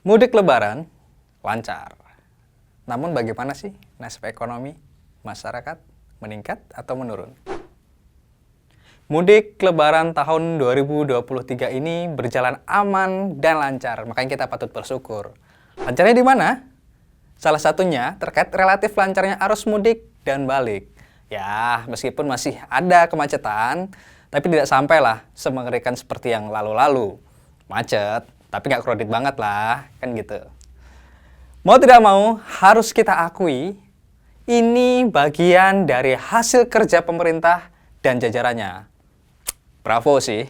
Mudik Lebaran lancar. Namun bagaimana sih nasib ekonomi masyarakat? Meningkat atau menurun? Mudik Lebaran tahun 2023 ini berjalan aman dan lancar, makanya kita patut bersyukur. Lancarnya di mana? Salah satunya terkait relatif lancarnya arus mudik dan balik. Ya, meskipun masih ada kemacetan, tapi tidak sampailah semengerikan seperti yang lalu-lalu. Macet, tapi nggak crowded banget lah, kan gitu. Mau tidak mau, harus kita akui, ini bagian dari hasil kerja pemerintah dan jajarannya. Bravo sih.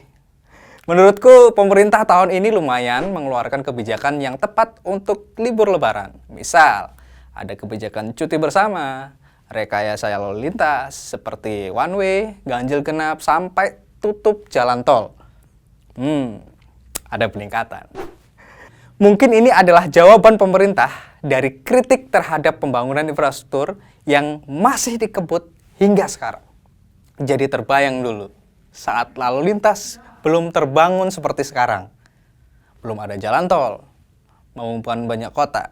Menurutku, pemerintah tahun ini lumayan mengeluarkan kebijakan yang tepat untuk libur lebaran. Misal, ada kebijakan cuti bersama, rekayasa lalu lintas, seperti one way, ganjil genap, sampai tutup jalan tol. Ada peningkatan. Mungkin ini adalah jawaban pemerintah dari kritik terhadap pembangunan infrastruktur yang masih dikebut hingga sekarang. Jadi terbayang dulu, saat lalu lintas belum terbangun seperti sekarang. Belum ada jalan tol, mengumpulkan banyak kota.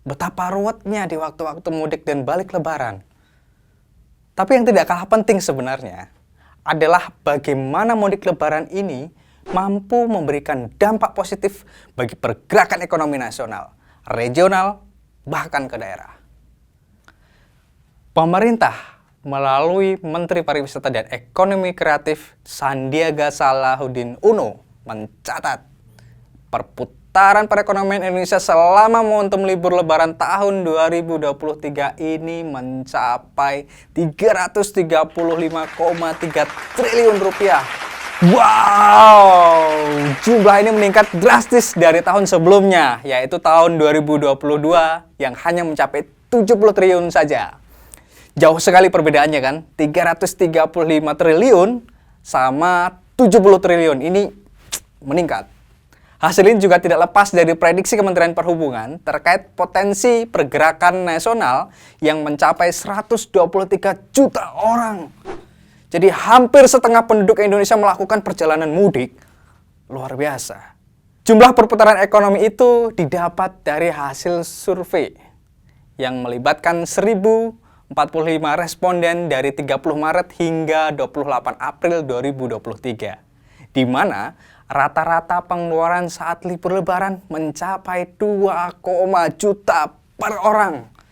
Betapa ruwetnya di waktu-waktu mudik dan balik lebaran. Tapi yang tidak kalah penting sebenarnya adalah bagaimana mudik lebaran ini mampu memberikan dampak positif bagi pergerakan ekonomi nasional, regional, bahkan ke daerah. Pemerintah melalui Menteri Pariwisata dan Ekonomi Kreatif Sandiaga Salahuddin Uno mencatat perputaran perekonomian Indonesia selama momentum libur lebaran tahun 2023 ini mencapai 335,3 triliun rupiah. Wow, jumlah ini meningkat drastis dari tahun sebelumnya, yaitu tahun 2022 yang hanya mencapai 70 triliun saja. Jauh sekali perbedaannya kan, 335 triliun sama 70 triliun, ini meningkat. Hasil ini juga tidak lepas dari prediksi Kementerian Perhubungan terkait potensi pergerakan nasional yang mencapai 123 juta orang. Jadi hampir setengah penduduk Indonesia melakukan perjalanan mudik. Luar biasa. Jumlah perputaran ekonomi itu didapat dari hasil survei yang melibatkan 1.045 responden dari 30 Maret hingga 28 April 2023, di mana rata-rata pengeluaran saat libur lebaran mencapai 2, juta per orang.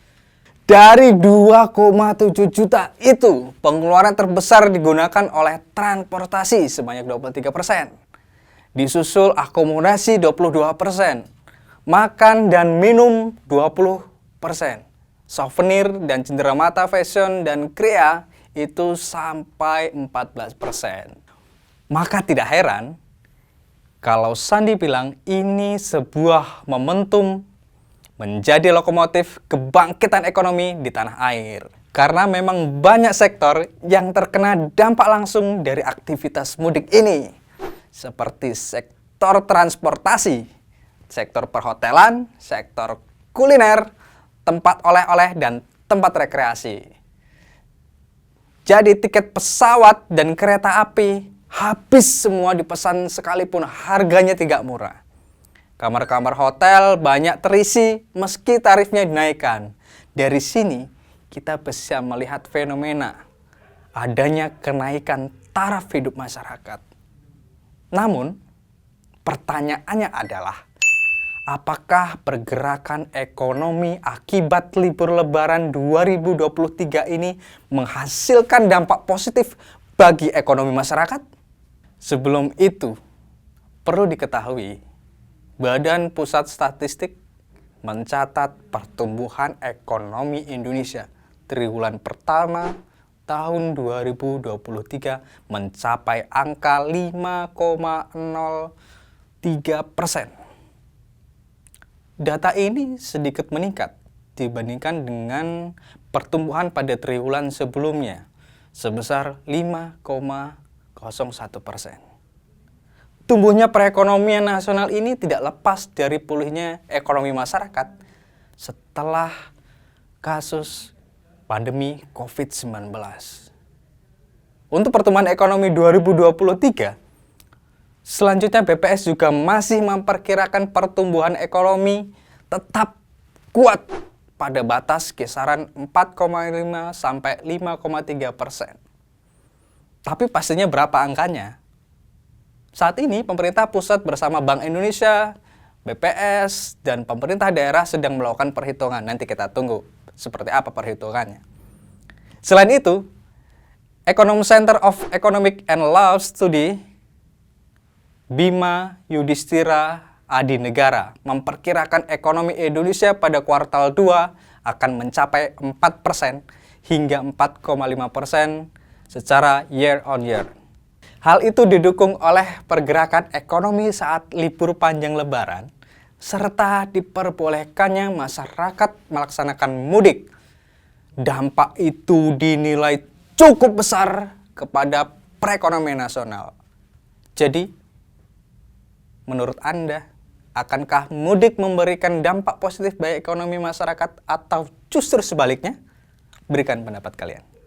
Dari 2,7 juta itu, pengeluaran terbesar digunakan oleh transportasi sebanyak 23%. Disusul akomodasi 22%, makan dan minum 20%. Souvenir dan cenderamata fashion dan kria itu sampai 14%. Maka tidak heran kalau Sandi bilang ini sebuah momentum menjadi lokomotif kebangkitan ekonomi di tanah air. Karena memang banyak sektor yang terkena dampak langsung dari aktivitas mudik ini. Seperti sektor transportasi, sektor perhotelan, sektor kuliner, tempat oleh-oleh, dan tempat rekreasi. Jadi tiket pesawat dan kereta api habis semua dipesan sekalipun harganya tidak murah. Kamar-kamar hotel banyak terisi meski tarifnya dinaikkan. Dari sini kita bisa melihat fenomena adanya kenaikan taraf hidup masyarakat. Namun, pertanyaannya adalah, apakah pergerakan ekonomi akibat libur lebaran 2023 ini menghasilkan dampak positif bagi ekonomi masyarakat? Sebelum itu, perlu diketahui, Badan Pusat Statistik mencatat pertumbuhan ekonomi Indonesia triwulan pertama tahun 2023 mencapai angka 5,03%. Data ini sedikit meningkat dibandingkan dengan pertumbuhan pada triwulan sebelumnya sebesar 5,01%. Tumbuhnya perekonomian nasional ini tidak lepas dari pulihnya ekonomi masyarakat setelah kasus pandemi COVID-19. Untuk pertumbuhan ekonomi 2023, Selanjutnya, BPS juga masih memperkirakan pertumbuhan ekonomi tetap kuat pada batas kisaran 4,5 sampai 5,3%. Tapi pastinya berapa angkanya? Saat ini pemerintah pusat bersama Bank Indonesia, BPS, dan pemerintah daerah sedang melakukan perhitungan. Nanti kita tunggu seperti apa perhitungannya. Selain itu, Econom Center of Economic and Law Study Bima Yudhistira Adinegara memperkirakan ekonomi Indonesia pada kuartal 2 akan mencapai 4% hingga 4,5% secara year on year. Hal itu didukung oleh pergerakan ekonomi saat libur panjang Lebaran, serta diperbolehkannya masyarakat melaksanakan mudik. Dampak itu dinilai cukup besar kepada perekonomian nasional. Jadi, menurut Anda, akankah mudik memberikan dampak positif bagi ekonomi masyarakat atau justru sebaliknya? Berikan pendapat kalian.